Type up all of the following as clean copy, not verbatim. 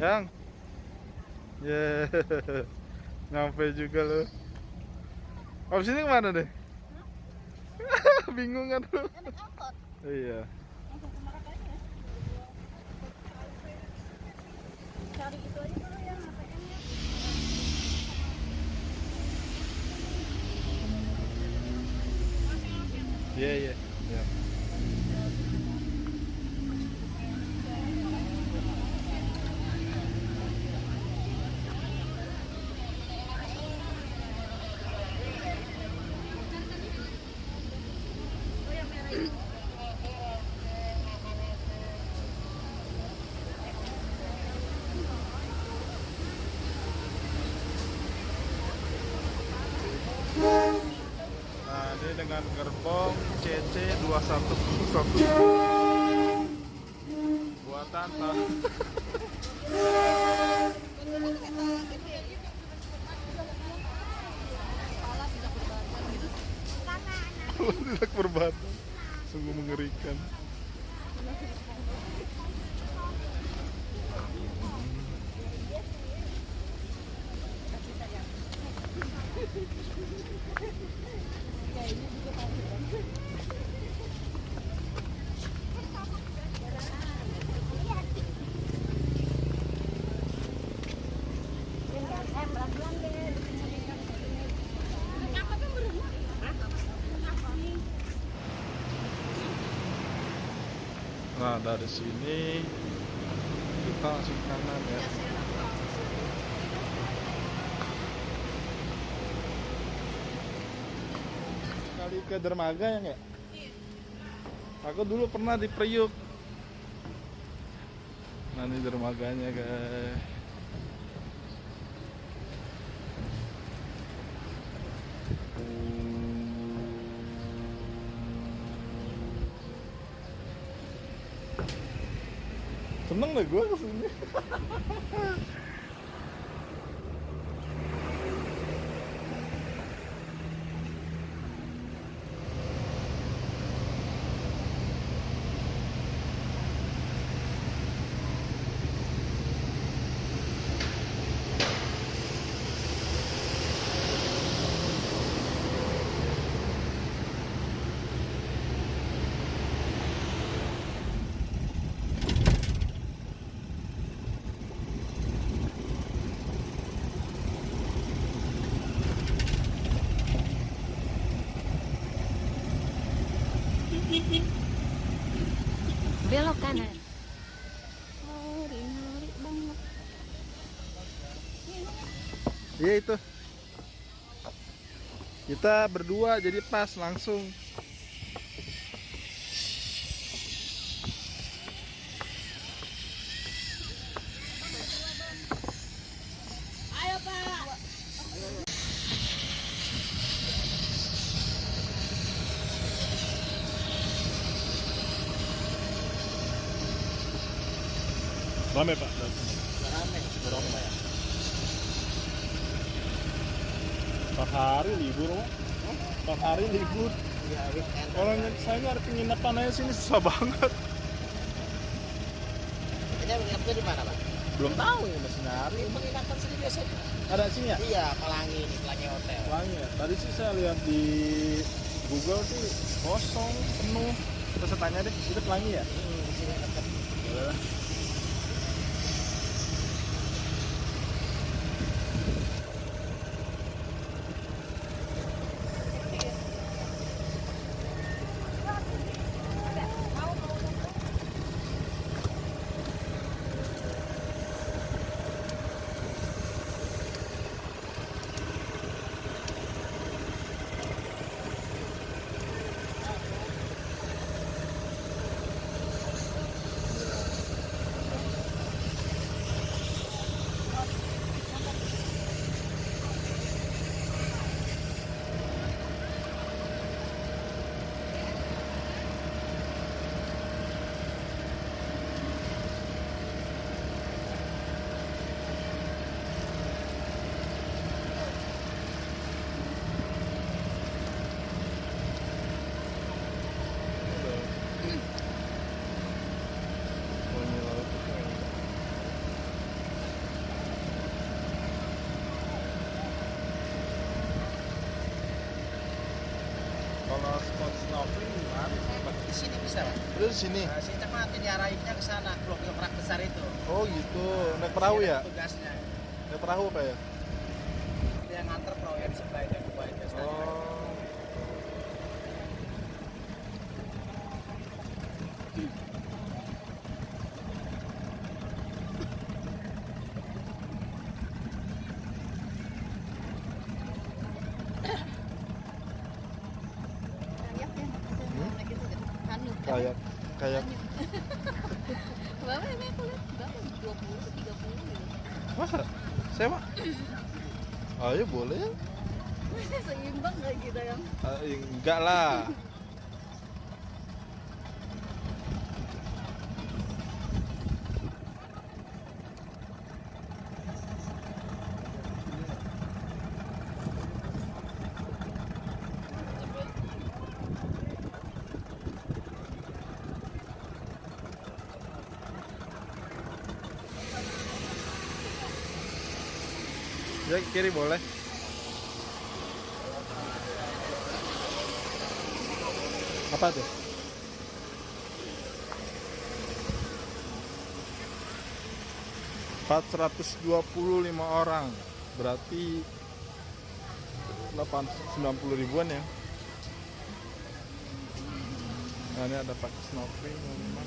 Yang, yeah. Nyampe juga lo. Abis ini kemana deh? Bingung kan lo? Iya. Cari itu aja dulu yang ATM-nya. Iya, iya. Iya. Nah, ini dengan gerbong CC 211 buatan tidak berbatu, sungguh mengerikan. Nah, dari sini kita langsung kanan ya. Kali ke dermaga ya nggak? Aku dulu pernah di Priuk. Nah, ini dermaganya guys. Seneng deh gue kesini. Belok kanan. Oh, ngeri banget. Iya itu. Kita berdua jadi pas langsung. Ayo, Pak. Rame Pak. Rame, dorong ya. 4 hari libur Pak. 4 hari libur. Iya, weekend. Kalau saya nyari penginapan aja sini susah banget. Ini menginapnya di mana, Pak? Belum tahu ya masih nyari. Ini penginapan sini biasanya. Ada sini ya? Iya, Pelangi ini, Pelangi Hotel. Pelangi ya. Tadi sih saya lihat di Google sih kosong, penuh. Terus saya tanya deh, itu Pelangi ya? Di sini dekat. Boleh lah. bisa Pak. Itu di sini. Nah, si Cak nanti diarahinnya ke sana, Blok Kerak besar itu. Oh gitu, naik perahu Sini ya? Tugasnya. Naik perahu apa ya? Dia nganter perahu yang di sebelah itu yang dua itu. Oh. Kayak ya, naik itu deh. Kanuk. Kayak kayak Berapa ya aku lihat? Berapa? 20, 30 gitu. masa? Sewa? Ayo boleh ya? Seimbang nggak gitu yang? Enggak lah. Ya kiri boleh. Apa tuh? $425 orang, berarti 90 ribuan ya. Nah, ini ada pakai snorkeling teman-teman.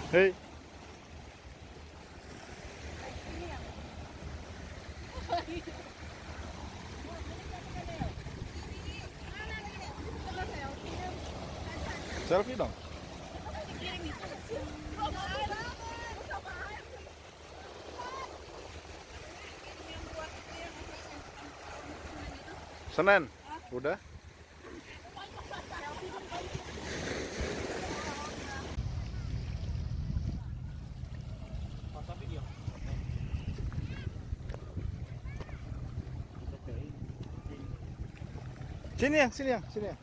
Hei, selfie dong. Senen, udah. Foto video. Sini ya, sini ya, sini ya.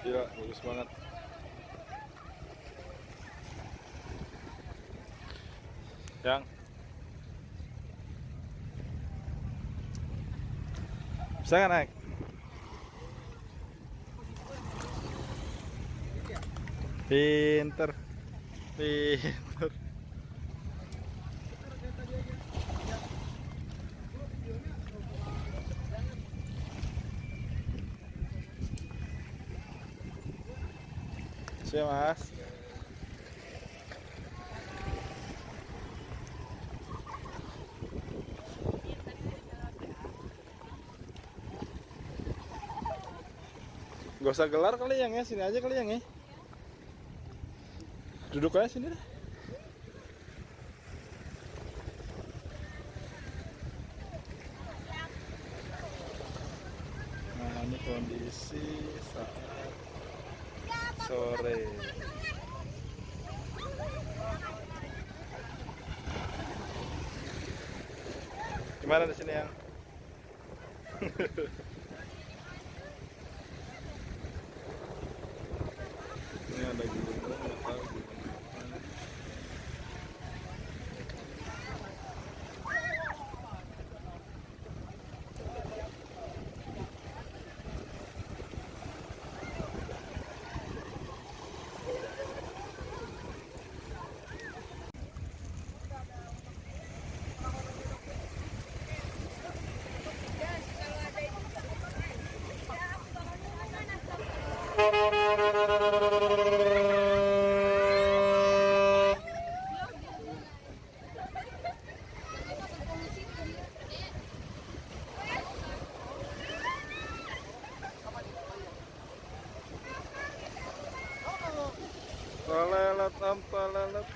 Gila, bagus banget. Yang bisa nggak naik? Pinter, pinter. Siap mas. Gak usah gelar kali yang ya, sini aja kali yang ya. Duduk aja sini deh. Nah ini kondisi saat sore. Gimana di sini yang? Ini ada gunung, nggak tahu gimana. Tolelet, tolelet.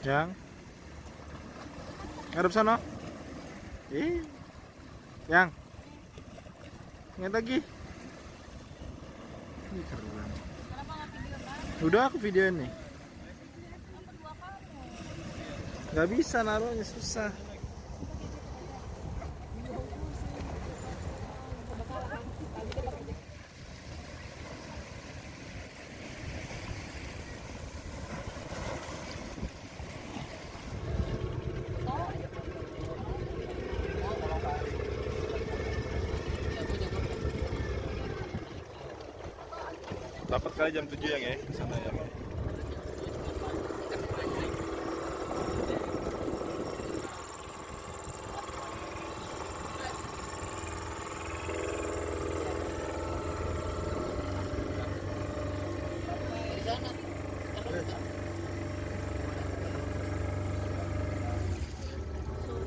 Yang ngadep sana. Yang ingat lagi. Ini keren. Udah aku videoin nih. Gak bisa naruhnya, susah. Dapat kali jam 7 yang ya, sana ya.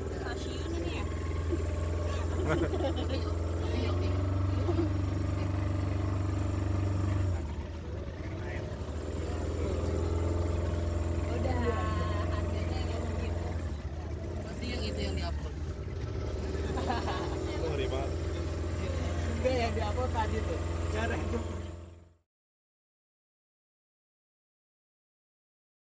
Stasiun ini ya? Enggak yang di upload tadi tuh. Cara itu